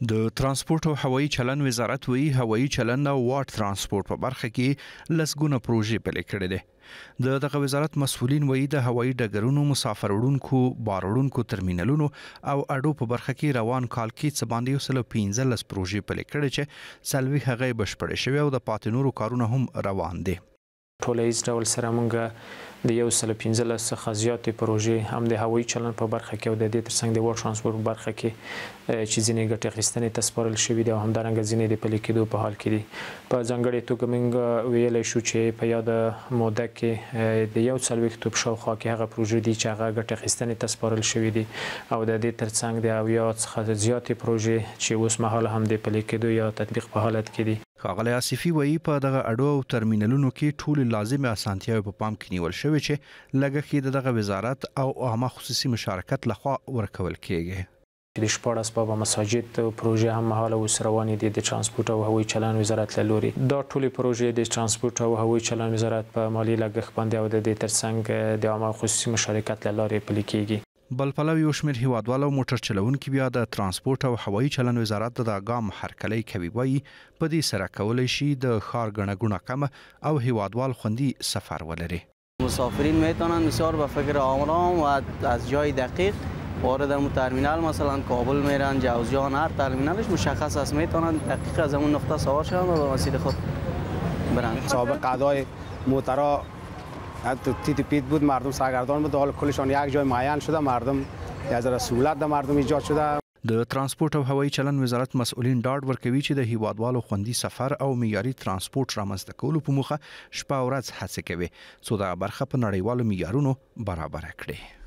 د ترانسپورت او هوایي چلند وزارت وی هوایي چلند او واټ ترانسپورت په برخه کې لسګونه پروژې پلي کړې دي. دغه وزارت مسؤلین وی د هوایي ډګرونو، مسافر وړونکو، بار وړونکو ترمینلونو او اډو په برخه کې روان کال کې څه باندې 15 پروژې پلي کړې چې څلوي هغه بشپړې شوې او د پاتې نورو کارونه هم روان دي. ټولنیز ډول سره موږ د 115 څخه زیاتې پروژې هم د هوایي چلند په برخه کې او د دې ترڅنګ د واټ ترانسپورت په برخه کې چې ځینې ګټې اخیستنې ته سپارل شوي دي او همدارنګه ځینې د پلي کېدو په حال کې دي. په ځانګړې توګه موږ ویلی شو چې په یاده موده کې د 40 شاوخوا کې هغه پروژې دي چې هغه ګټې اخیستنې ته سپارل شوي دي او د دې ترڅنګ د 70 څخه زیاتې پروژې چې اوس مهال هم د پلي کېدو یا تطبیق په حالت کې دي. ښاغلی آصفي وایي په دغه اډو او ترمینلونو کې ټول لازمه اسانتیاوې په پام کې نیول شوې چې لږه کې دغه وزارت او عامه خصوصي مشارکت لخوا ورکول کېږي. د 14 اسباب مساجد پروژې هم مهاله اوس روانې دي د ترانسپورت او هوایي چلند وزارت له لوري. دا ټولې پروژې د ترانسپورت او هوایي چلند وزارت په مالي لګښت باندې او د دې ترڅنګ د عامه خصوصي مشارکت له لارې پلي کېږي. بل پلو یو شمېر هیوادوال او موټر چلونکي بیا د ترانسپورت او هوایي چلند وزارت د ګام هرکلی کوي وایي په دې سره کولی شي د ښار ګڼه ګوڼه کمه او هیوادوال خوندي سفر ولري. مسافرین میتونن بسیار با فکر آرام و از جای دقیق وارد ترمینال مثلا کابل میرن، جوزجان، هر ترمینالش مشخص است، میتونن دقیق از همون نقطه سوار شدن و به مسیر خود برن. سابق ادای موترا تیت پیت بود، مردم سرگردان بود، حال کلشان یک جای معین شده، مردم از سهولت د مردم ایجاد شده. د ترانسپورت او هوایي چلند وزارت مسؤلین ډاډ ورکوي چې د هیوادوالو خوندي سفر او معیاري ترانسپورت رامنځته کولو په موخه شپه او ورځ هڅه کوي څو دا برخه په نړیوالو معیارونو برابر کړي.